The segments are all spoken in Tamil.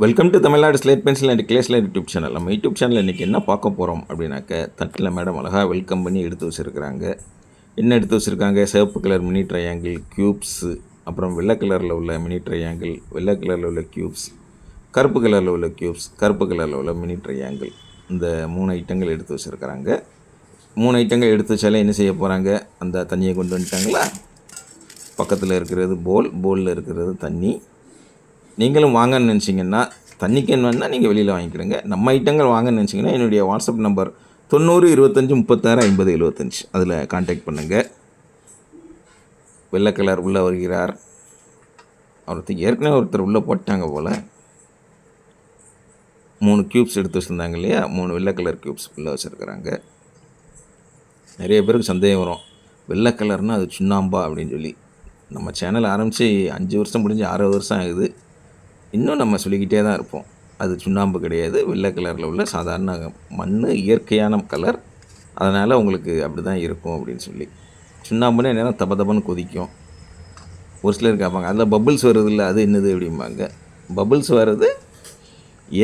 Welcome to Tamil Nadu slate pencil and clay slate YouTube channel. நம்ம யூடியூப் சேனலில் இன்றைக்கி என்ன பார்க்க போகிறோம் அப்படின்னாக்க, தட்டில் மேடம் அழகாக வெல்கம் பண்ணி எடுத்து வச்சுருக்கிறாங்க. என்ன எடுத்து வச்சுருக்காங்க? சிவப்பு கலர் மினி ட்ரையாங்கிள் க்யூப்ஸு, அப்புறம் வெள்ளை கலரில் உள்ள மினி ட்ரையாங்கிள், வெள்ளை கலரில் உள்ள க்யூப்ஸ், கருப்பு கலரில் உள்ள க்யூப்ஸ், கருப்பு கலரில் உள்ள மினி ட்ரையாங்கிள், இந்த 3 ஐட்டங்கள் எடுத்து வச்சுருக்கிறாங்க. 3 ஐட்டங்கள் எடுத்து வச்சாலே என்ன செய்ய போகிறாங்க? அந்த தண்ணியை கொண்டு வந்துட்டாங்களா? பக்கத்தில் இருக்கிறது போலில் இருக்கிறது தண்ணி. நீங்களும் வாங்கன்னு நினச்சிங்கன்னா, தண்ணி கேன் வேணுன்னா நீங்கள் வெளியில் வாங்கிக்கிடுங்க. நம்ம ஐட்டங்கள் வாங்கன்னு நினச்சிங்கன்னா என்னுடைய வாட்ஸ்அப் நம்பர் 90 25 36 50 75 அதில் கான்டாக்ட் பண்ணுங்கள். வெள்ளை கலர் உள்ளே வருகிறார். அவருக்கு ஏற்கனவே ஒருத்தர் உள்ளே போட்டாங்க போல். 3 க்யூப்ஸ் எடுத்து வச்சுருந்தாங்க இல்லையா? 3 வெள்ளை கலர் க்யூப்ஸ் உள்ளே வச்சுருக்குறாங்க. நிறைய பேருக்கு சந்தேகம் வரும், வெள்ளை கலர்னால் அது சுண்ணாம்பா அப்படின்னு சொல்லி. நம்ம சேனல் ஆரம்பித்து 5 வருஷம் முடிஞ்சு 6வது வருஷம் ஆகுது. இன்னும் நம்ம சொல்லிக்கிட்டே தான் இருப்போம். அது சுண்ணாம்பு கிடையாது, வெள்ளை கலரில் உள்ள சாதாரண மண், இயற்கையான கலர். அதனால் உங்களுக்கு அப்படி தான் இருக்கும் அப்படின்னு சொல்லி. சுண்ணாம்புன்னு நேரம் தப தபன்னு கொதிக்கும். ஒரு சிலர் கேட்பாங்க, அதில் பபுள்ஸ் வருது இல்லை, அது என்னது அப்படிம்பாங்க. பபுள்ஸ் வர்றது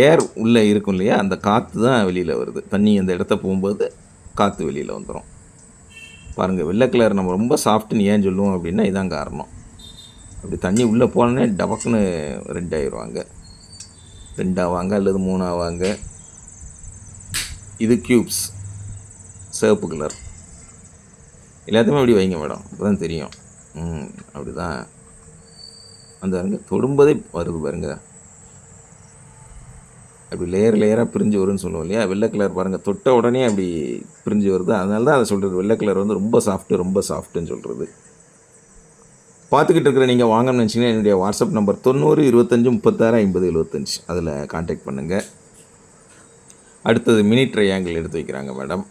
ஏர் உள்ளே இருக்கும் இல்லையா, அந்த காற்று தான் வெளியில் வருது. தண்ணி அந்த இடத்த போகும்போது காற்று வெளியில் வந்துடும். பாருங்கள், வெள்ளை கலர் நம்ம ரொம்ப சாஃப்ட்டுன்னு ஏன் சொல்லுவோம் அப்படின்னா இதான் காரணம். அப்படி தண்ணி உள்ளே போனோன்னே டபக்குன்னு ரெட் ஆகிடுவாங்க. 2 ஆவாங்க அல்லது 3 ஆவாங்க. இது க்யூப்ஸ், சிவப்பு கலர். எல்லாத்தையுமே அப்படி வைங்க மேடம், அப்போ தான் தெரியும். அப்படி தான் அந்த பாருங்க, தொடும்போதே வருது பாருங்க. அப்படி லேயராக பிரிஞ்சு வரும்னு சொல்லுவோம் இல்லையா? வெள்ளை கலர் பாருங்கள், தொட்ட உடனே அப்படி பிரிஞ்சு வருது. அதனால தான் அதை சொல்கிறது, வெள்ளை கலர் வந்து ரொம்ப சாஃப்ட்டுன்னு சொல்கிறது. பார்த்துக்கிட்டு இருக்கிற நீங்கள் வாங்கணும்னு நினச்சிங்கன்னா என்னுடைய வாட்ஸ்அப் நம்பர் 90 25 36 50 75 அதில் கான்டாக்ட் பண்ணுங்கள். அடுத்தது மினி ட்ரையாங்கிள் எடுத்து வைக்கிறாங்க மேடம்.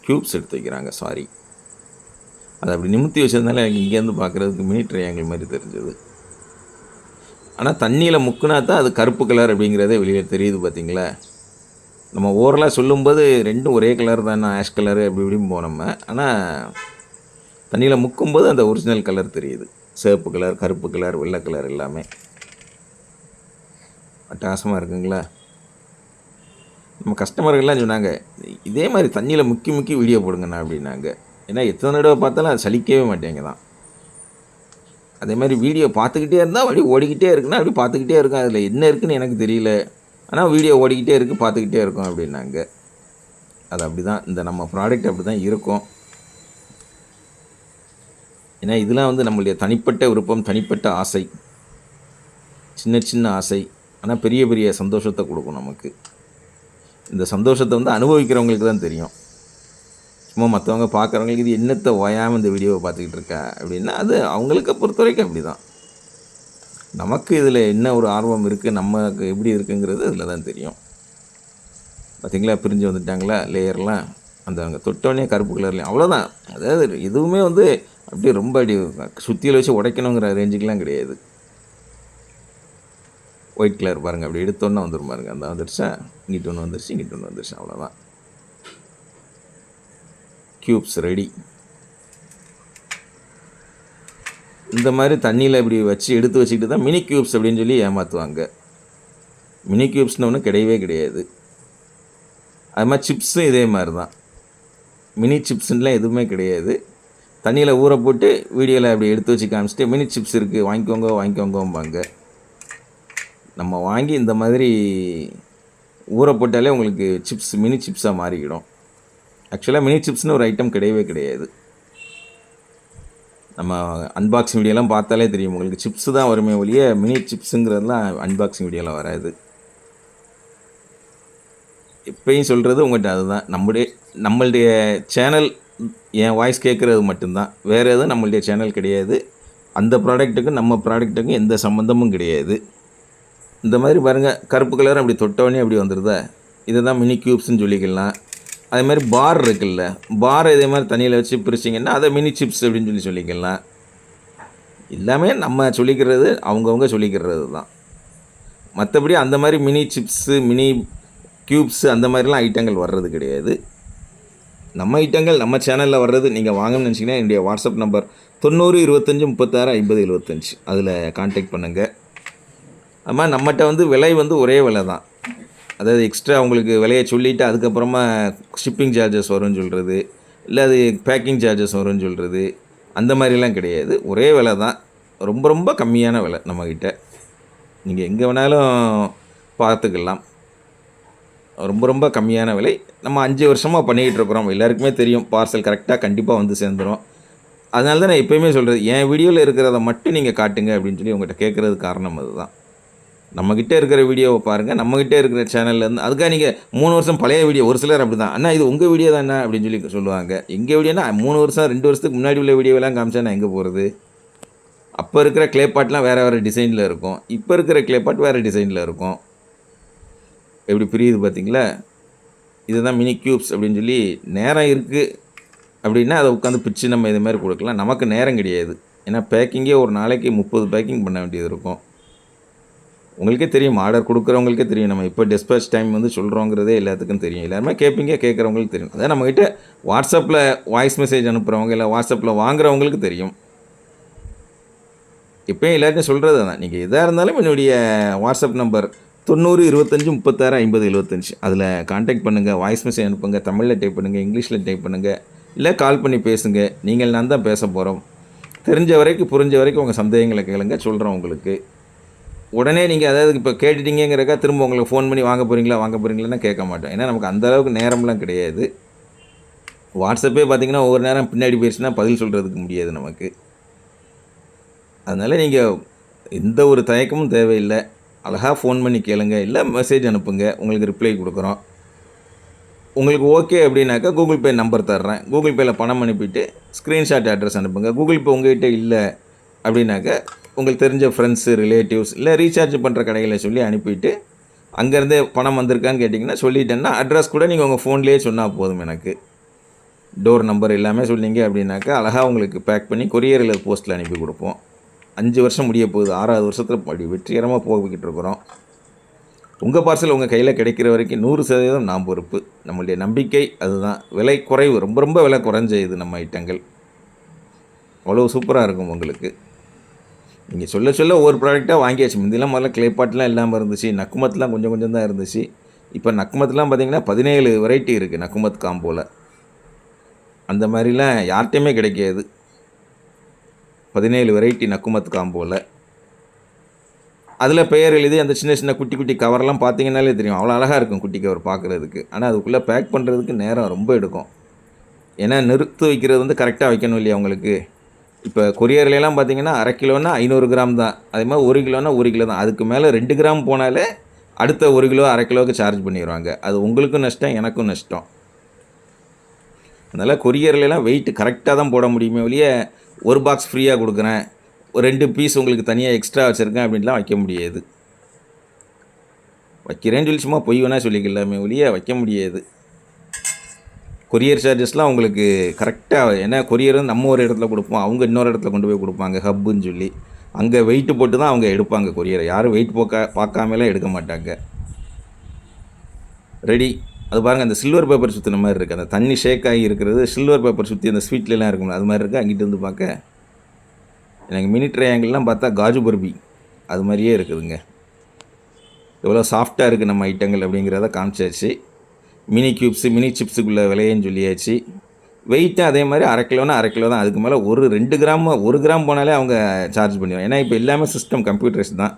க்யூப்ஸ் எடுத்து வைக்கிறாங்க, சாரி. அதை அப்படி நிமித்தி வச்சதுனால எனக்கு இங்கேருந்து பார்க்குறதுக்கு மினி ட்ரையாங்கிள் மாதிரி தெரிஞ்சது. ஆனால் தண்ணியில் முக்குனா தான் அது கருப்பு கலர் அப்படிங்கிறதே வெளியில் தெரியுது. பார்த்திங்களா? நம்ம ஓரலாக சொல்லும்போது ரெண்டும் ஒரே கலர் தானே, ஆஷ் கலரு அப்படி இப்படின்னு போனோம். ஆனால் தண்ணியில் முக்கும்போது அந்த ஒரிஜினல் கலர் தெரியுது. சிவப்பு கலர், கருப்பு கலர், வெள்ளை கலர் எல்லாமே அட்டகாசமாக இருக்குங்களா? நம்ம கஸ்டமர்கள்லாம் சொன்னாங்க, இதே மாதிரி தண்ணியில் முக்கி வீடியோ போடுங்கண்ணா அப்படின்னாங்க. ஏன்னா எத்தனை தடவை பார்த்தாலும் அது சலிக்கவே மாட்டேங்க தான். அதே மாதிரி வீடியோ பார்த்துக்கிட்டே இருந்தால் அப்படியே ஓடிக்கிட்டே இருக்குன்னா அப்படி பார்த்துக்கிட்டே இருக்கும். அதில் என்ன இருக்குதுன்னு எனக்கு தெரியல, ஆனால் வீடியோ ஓடிக்கிட்டே இருக்குது, பார்த்துக்கிட்டே இருக்கும் அப்படின்னாங்க. அது அப்படி தான், இந்த நம்ம ப்ராடக்ட் அப்படி தான் இருக்கும். ஏன்னா இதெல்லாம் வந்து நம்மளுடைய தனிப்பட்ட விருப்பம், தனிப்பட்ட ஆசை, சின்ன ஆசை. ஆனால் பெரிய சந்தோஷத்தை கொடுக்கும் நமக்கு. இந்த சந்தோஷத்தை வந்து அனுபவிக்கிறவங்களுக்கு தான் தெரியும். சும்மா மற்றவங்க பார்க்குறவங்களுக்கு இது என்னத்தை ஓயாமல் இந்த வீடியோவை பார்த்துக்கிட்டு இருக்கா அப்படின்னா அது அவங்களுக்கு பொறுத்த வரைக்கும் அப்படி தான். நமக்கு இதில் என்ன ஒரு ஆர்வம் இருக்குது, நமக்கு எப்படி இருக்குங்கிறது அதில் தான் தெரியும். பார்த்திங்களா, பிரிஞ்சு வந்துட்டாங்களா லேயர்லாம். அந்த அங்கே தொட்டோடனே கருப்பு கலர்லேயும் அவ்வளோதான். அதாவது எதுவுமே வந்து அப்படியே ரொம்ப அப்படி சுற்றியில் வச்சு உடைக்கணுங்கிற ரேஞ்சுக்கெலாம் கிடையாது. ஒயிட் கலர் பாருங்கள், அப்படி எடுத்தோன்னே வந்துடும் பாருங்கள். அந்த வந்துடுச்சா, இங்கிட்டு ஒன்று வந்துடுச்சு, இங்கிட்டு ஒன்று வந்துடுச்சு, அவ்வளோதான். Cubes ready. இந்த மாதிரி தண்ணியில் இப்படி வச்சு எடுத்து வச்சுக்கிட்டு தான் மினி க்யூப்ஸ் அப்படின்னு சொல்லி ஏமாற்றுவாங்க. மினி க்யூப்ஸ்னு ஒன்றும் கிடையவே கிடையாது. அது மாதிரி சிப்ஸும் இதே மாதிரி தான். மினி சிப்ஸுன்னெலாம் எதுவுமே கிடையாது. தண்ணியில் ஊற போட்டு வீடியோவில் அப்படி எடுத்து வச்சு காமிச்சிட்டு மினி சிப்ஸ் இருக்குது, வாங்கிக்கோங்கம்பாங்க. நம்ம வாங்கி இந்த மாதிரி ஊற போட்டாலே உங்களுக்கு சிப்ஸ் மினி சிப்ஸாக மாறிக்கிடும். ஆக்சுவலாக மினி சிப்ஸ்னு ஒரு ஐட்டம் கிடையவே கிடையாது. நம்ம அன்பாக்சிங் வீடியோலாம் பார்த்தாலே தெரியும் உங்களுக்கு, சிப்ஸு தான் வருமே ஒழிய மினி சிப்ஸுங்கிறதுலாம் அன்பாக்சிங் வீடியோவில் வராது. எப்பயும் சொல்கிறது உங்கள்கிட்ட அதுதான். நம்மளுடைய சேனல் என் வாய்ஸ் கேட்குறது மட்டும்தான், வேறு எதுவும் நம்மளுடைய சேனல் கிடையாது. அந்த ப்ராடக்ட்டுக்கும் நம்ம ப்ராடக்ட்டுக்கும் எந்த சம்மந்தமும் கிடையாது. இந்த மாதிரி பாருங்கள், கருப்பு கலர் அப்படி தொட்டோடனே அப்படி வந்துடுதா, இதை தான் மினி க்யூப்ஸ்ன்னு சொல்லிக்கலாம். அதே மாதிரி பார் இருக்குல்ல, பார் இதே மாதிரி தண்ணியில் வச்சு பிரிச்சிங்கன்னா அதை மினி சிப்ஸ் அப்படின்னு சொல்லிக்கலாம். எல்லாமே நம்ம சொல்லிக்கிறது, அவங்கவுங்க சொல்லிக்கிறது தான். மற்றபடி அந்த மாதிரி மினி சிப்ஸு, மினி க்யூப்ஸு அந்த மாதிரிலாம் ஐட்டங்கள் வர்றது கிடையாது. நம்ம ஐட்டங்கள் நம்ம சேனலில் வர்றது. நீங்கள் வாங்கணும்னு நினச்சிங்கன்னா என்னுடைய வாட்ஸ்அப் நம்பர் 90 25 36 50 75 அதில் கான்டாக்ட் பண்ணுங்கள். அது மாதிரி நம்மகிட்ட வந்து விலை வந்து ஒரே விலை தான். அதாவது எக்ஸ்ட்ரா உங்களுக்கு விலைய சொல்லிவிட்டு அதுக்கப்புறமா ஷிப்பிங் சார்ஜஸ் வரும்னு சொல்கிறது, இல்லை அது பேக்கிங் சார்ஜஸ் வரும்னு சொல்கிறது, அந்த மாதிரிலாம் கிடையாது. ஒரே விலை தான். ரொம்ப ரொம்ப கம்மியான விலை நம்மக்கிட்ட. நீங்கள் எங்கே வேணாலும் பார்த்துக்கலாம். ரொம்ப ரொம்ப கம்மியான விலை. நம்ம 5 வருஷமாக பண்ணிக்கிட்டு இருக்கிறோம். எல்லாருக்குமே தெரியும் பார்சல் கரெக்டாக கண்டிப்பாக வந்து சேர்ந்துரும். அதனால தான் நான் எப்பயுமே சொல்கிறது, என் வீடியோவில் இருக்கிறத மட்டும் நீங்கள் காட்டுங்க அப்படின்னு சொல்லி உங்கள்கிட்ட கேட்குறதுக்கு காரணம் அதுதான். நம்மக்கிட்ட இருக்கிற வீடியோவை பாருங்கள், நம்மக்கிட்ட இருக்கிற சேனல்லேருந்து அதுக்காக நீங்கள் 3 வருஷம் பழைய வீடியோ ஒரு சிலர் அப்படி தான், அண்ணா இது உங்கள் வீடியோ தானே அப்படின்னு சொல்லி சொல்லுவாங்க. எங்கள் வீடியோனா 3 வருஷம் 2 வருஷத்துக்கு முன்னாடி உள்ள வீடியோவெல்லாம் காமிச்சா நான் எங்கே போகிறது? அப்போ இருக்கிற க்ளே பாட்லாம் வேறு வேறு டிசைனில் இருக்கும், இப்போ இருக்கிற க்ளே பாட் வேறு டிசைனில் இருக்கும். எப்படி புரியுது பார்த்தீங்களா? இதுதான் மினி க்யூப்ஸ் அப்படின்னு சொல்லி நேரம் இருக்குது அப்படின்னா அதை உட்காந்து பிச்சு நம்ம இது மாதிரி கொடுக்கலாம். நமக்கு நேரம் கிடையாது. ஏன்னா பேக்கிங்கே ஒரு நாளைக்கு 30 பேக்கிங் பண்ண வேண்டியது இருக்கும். உங்களுக்கே தெரியும், ஆர்டர் கொடுக்குறவங்களுக்கே தெரியும், நம்ம இப்போ டிஸ்பேச் டைம் வந்து சொல்கிறோங்கிறதே எல்லாத்துக்கும் தெரியும். எல்லாருமே கேட்பீங்க, கேட்குறவங்களுக்கு தெரியும். அதான் நம்மக்கிட்ட வாட்ஸ்அப்பில் வாய்ஸ் மெசேஜ் அனுப்புகிறவங்க இல்லை வாட்ஸ்அப்பில் வாங்குறவங்களுக்கு தெரியும். இப்போயும் எல்லாருக்கும் சொல்கிறது தான், நீங்கள் எதாக இருந்தாலும் என்னுடைய வாட்ஸ்அப் நம்பர் 90 25 36 50 75 அதில் கான்டாக்ட் பண்ணுங்கள், வாய்ஸ் மெசேஜ் அனுப்புங்க, தமிழில் டைப் பண்ணுங்கள், இங்கிலீஷில் டைப் பண்ணுங்கள், இல்லை கால் பண்ணி பேசுங்க. நீங்கள் நான் தான் பேச போகிறோம். தெரிஞ்ச வரைக்கும் புரிஞ்ச வரைக்கும் உங்கள் சந்தேகங்களை கேளுங்க, சொல்கிறோம் உங்களுக்கு. உடனே நீங்கள் அதாவது இப்போ கேட்டுட்டீங்கிறக்கா திரும்ப உங்களுக்கு ஃபோன் பண்ணி வாங்க போகிறீங்களான்னு கேட்க மாட்டோம். ஏன்னா நமக்கு அந்தளவுக்கு நேரம்லாம் கிடையாது. வாட்ஸ்அப்பே பார்த்திங்கன்னா ஒவ்வொரு நேரம் பின்னாடி போயிடுச்சுன்னா பதில் சொல்கிறதுக்கு முடியாது நமக்கு. அதனால் நீங்கள் எந்த ஒரு தயக்கமும் தேவையில்லை. அழகாக ஃபோன் பண்ணி கேளுங்க, இல்லை மெசேஜ் அனுப்புங்க, உங்களுக்கு ரிப்ளை கொடுக்குறோம். உங்களுக்கு ஓகே அப்படின்னாக்கா கூகுள் பே நம்பர் தர்றேன், கூகுள் பேயில் பணம் அனுப்பிட்டு ஸ்க்ரீன்ஷாட் அட்ரஸ் அனுப்புங்க. கூகுள் பே உங்கள்கிட்ட இல்லை அப்படின்னாக்கா உங்களுக்கு தெரிஞ்ச ஃப்ரெண்ட்ஸு, ரிலேட்டிவ்ஸ் இல்லை ரீசார்ஜ் பண்ணுற கடைகளை சொல்லி அனுப்பிட்டு அங்கேருந்தே பணம் வந்திருக்கான்னு கேட்டிங்கன்னா சொல்லிட்டேன்னா அட்ரஸ் கூட நீங்கள் உங்கள் ஃபோன்லேயே சொன்னால் போதும். எனக்கு டோர் நம்பர் எல்லாமே சொன்னீங்க அப்படின்னாக்கா அழகாக உங்களுக்கு பேக் பண்ணி கொரியரில் போஸ்ட்டில் அனுப்பி கொடுப்போம். 5 வருஷம் முடிய போகுது, 6வது வருஷத்தில் அப்படி வெற்றிகரமாக போய்கிட்டு இருக்கிறோம். உங்கள் பார்சல் உங்கள் கையில் கிடைக்கிற வரைக்கும் 100% நான் பொறுப்பு. நம்மளுடைய நம்பிக்கை அதுதான். விலை குறைவு, ரொம்ப ரொம்ப விலை குறைஞ்ச இது நம்ம ஐட்டங்கள். அவ்வளோ சூப்பராக இருக்கும் உங்களுக்கு. நீங்கள் சொல்ல சொல்ல ஒவ்வொரு ப்ராடக்டாக வாங்கியாச்சு. முந்திலாம் முதல்ல க்ளே பாட்லாம் இல்லாமல் இருந்துச்சு, நக்குமத்லாம் கொஞ்சம் கொஞ்சம் தான் இருந்துச்சு. இப்போ நக்குமத்லாம் பார்த்திங்கன்னா 17 வெரைட்டி இருக்குது நக்குமத் காம்போவில். அந்த மாதிரிலாம் யார்கிட்டையுமே கிடைக்காது. 17 வெரைட்டி நக்குமத் காம்போவில். அதில் பெயர் எழுதி அந்த சின்ன சின்ன குட்டி குட்டி கவரெல்லாம் பார்த்தீங்கன்னாலே தெரியும், அவ்வளோ அழகாக இருக்கும் குட்டி கவர் பார்க்குறதுக்கு. ஆனால் அதுக்குள்ளே பேக் பண்ணுறதுக்கு நேரம் ரொம்ப எடுக்கும். ஏன்னா நிறுத்து வைக்கிறது வந்து கரெக்டாக வைக்கணும் இல்லையா உங்களுக்கு. இப்போ கொரியர்லாம் பார்த்தீங்கன்னா 1/2 கிலோன்னா 500 கிராம் தான், அதே மாதிரி 1 கிலோன்னா 1 கிலோ தான். அதுக்கு மேலே 2 கிராம் போனாலே அடுத்த 1 கிலோ 1/2 கிலோவுக்கு சார்ஜ் பண்ணிடுவாங்க. அது உங்களுக்கும் நஷ்டம், எனக்கும் நஷ்டம். அதனால் கொரியர்லாம் வெயிட் கரெக்டாக தான் போட முடியுமே ஒழிய ஒரு பாக்ஸ் ஃப்ரீயாக கொடுக்குறேன், ஒரு 2 பீஸ் உங்களுக்கு தனியாக எக்ஸ்ட்ரா வச்சுருக்கேன் அப்படின்லாம் வைக்க முடியாது. வைக்கிறேன்னு சொல்லி சும்மா பொய் வேணால் சொல்லிக்கலாமே ஒழிய வைக்க முடியாது. கொரியர் சார்ஜஸ்லாம் உங்களுக்கு கரெக்டாக, ஏன்னா கொரியர் நம்ம ஒரு இடத்துல கொடுப்போம், அவங்க இன்னொரு இடத்துல கொண்டு போய் கொடுப்பாங்க ஹப்புன்னு சொல்லி. அங்கே வெயிட்டு போட்டு தான் அவங்க எடுப்பாங்க கொரியரை. யாரும் வெயிட் பார்க்காமலாம் எடுக்க மாட்டாங்க. ரெடி. அது பாருங்கள், அந்த சில்வர் பேப்பர் சுற்றின மாதிரி இருக்குது. அந்த தண்ணி ஷேக் ஆகி இருக்கிறது சில்வர் பேப்பர் சுற்றி அந்த ஸ்வீட்லாம் இருக்கும், அது மாதிரி இருக்குது. அங்கிட்டு வந்து பார்க்க எனக்கு மினி ட்ரையாங்கிள்லாம் பார்த்தா காஜு பர்பி அது மாதிரியே இருக்குதுங்க. எவ்வளோ சாஃப்டாக இருக்குது நம்ம ஐட்டங்கள் அப்படிங்கிறத காமிச்சாச்சு. மினி க்யூப்ஸு, மினி சிப்ஸுக்குள்ளே விலையன்னு சொல்லியாச்சு. வெயிட்டு அதே மாதிரி 1/2 கிலோனா 1/2 கிலோ தான். அதுக்கு மேலே 2 கிராம் 1 கிராம் போனாலே அவங்க சார்ஜ் பண்ணுவாங்க. ஏன்னா இப்போ எல்லாமே சிஸ்டம் கம்ப்யூட்டர்ஸ் தான்.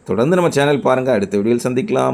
தொடர்ந்து நம்ம சேனல் பாருங்கள். அடுத்த வீடியோவில் சந்திக்கலாம்.